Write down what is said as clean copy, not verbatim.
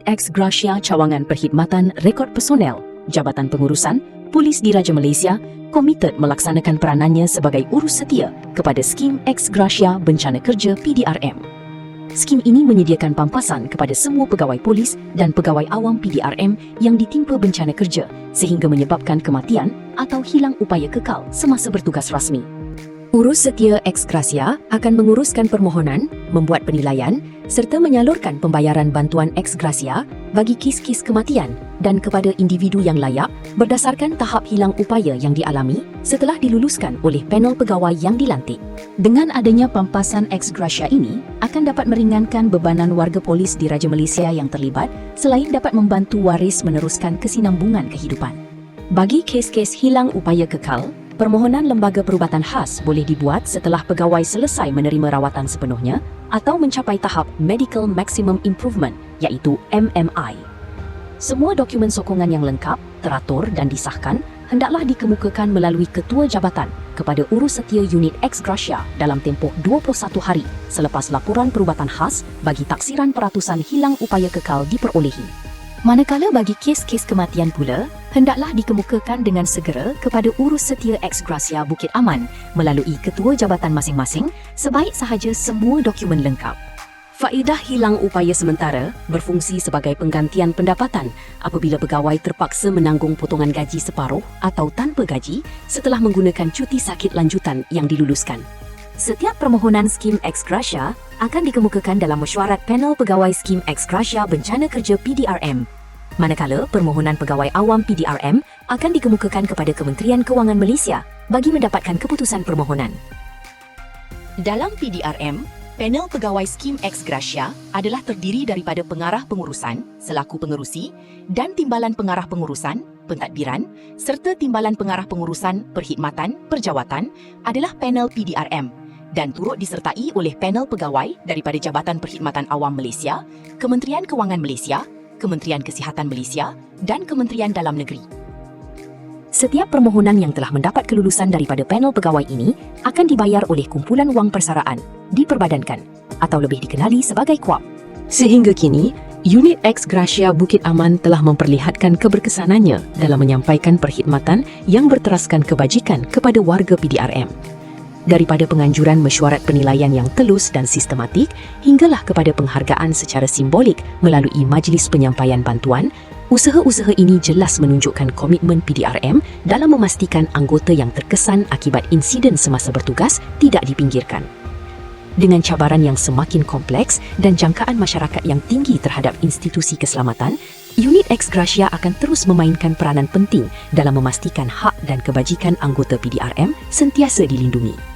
Unit Ex Gratia Cawangan Perkhidmatan Rekod Personel Jabatan Pengurusan Polis Diraja Malaysia komited melaksanakan peranannya sebagai urus setia kepada skim Ex Gratia Bencana Kerja PDRM. Skim ini menyediakan pampasan kepada semua pegawai polis dan pegawai awam PDRM yang ditimpa bencana kerja sehingga menyebabkan kematian atau hilang upaya kekal semasa bertugas rasmi. Urus setia Ex Gratia akan menguruskan permohonan, membuat penilaian serta menyalurkan pembayaran bantuan Ex Gratia bagi kes-kes kematian dan kepada individu yang layak berdasarkan tahap hilang upaya yang dialami setelah diluluskan oleh panel pegawai yang dilantik. Dengan adanya pampasan Ex Gratia ini akan dapat meringankan bebanan warga polis Diraja Malaysia yang terlibat selain dapat membantu waris meneruskan kesinambungan kehidupan. Bagi kes-kes hilang upaya kekal, permohonan Lembaga Perubatan Khas boleh dibuat setelah pegawai selesai menerima rawatan sepenuhnya atau mencapai tahap Medical Maximum Improvement iaitu MMI. Semua dokumen sokongan yang lengkap, teratur dan disahkan hendaklah dikemukakan melalui Ketua Jabatan kepada urus setia unit Ex Gratia dalam tempoh 21 hari selepas laporan perubatan khas bagi taksiran peratusan hilang upaya kekal diperolehi. Manakala bagi kes-kes kematian pula, hendaklah dikemukakan dengan segera kepada urus setia Ex Gratia Bukit Aman melalui ketua jabatan masing-masing sebaik sahaja semua dokumen lengkap. Faedah hilang upaya sementara berfungsi sebagai penggantian pendapatan apabila pegawai terpaksa menanggung potongan gaji separuh atau tanpa gaji setelah menggunakan cuti sakit lanjutan yang diluluskan. Setiap permohonan skim Ex Gratia akan dikemukakan dalam mesyuarat panel pegawai skim Ex Gratia Bencana Kerja PDRM. Manakala permohonan pegawai awam PDRM akan dikemukakan kepada Kementerian Kewangan Malaysia bagi mendapatkan keputusan permohonan. Dalam PDRM, panel pegawai skim Ex Gratia adalah terdiri daripada pengarah pengurusan selaku pengerusi dan timbalan pengarah pengurusan, pentadbiran serta timbalan pengarah pengurusan perkhidmatan perjawatan adalah panel PDRM dan turut disertai oleh panel pegawai daripada Jabatan Perkhidmatan Awam Malaysia, Kementerian Kewangan Malaysia, Kementerian Kesihatan Malaysia dan Kementerian Dalam Negeri. Setiap permohonan yang telah mendapat kelulusan daripada panel pegawai ini akan dibayar oleh kumpulan wang persaraan, diperbadankan atau lebih dikenali sebagai KWAP. Sehingga kini, unit Ex Gratia Bukit Aman telah memperlihatkan keberkesanannya dalam menyampaikan perkhidmatan yang berteraskan kebajikan kepada warga PDRM. Daripada penganjuran mesyuarat penilaian yang telus dan sistematik hinggalah kepada penghargaan secara simbolik melalui majlis penyampaian bantuan, usaha-usaha ini jelas menunjukkan komitmen PDRM dalam memastikan anggota yang terkesan akibat insiden semasa bertugas tidak dipinggirkan. Dengan cabaran yang semakin kompleks dan jangkaan masyarakat yang tinggi terhadap institusi keselamatan, unit Ex Gratia akan terus memainkan peranan penting dalam memastikan hak dan kebajikan anggota PDRM sentiasa dilindungi.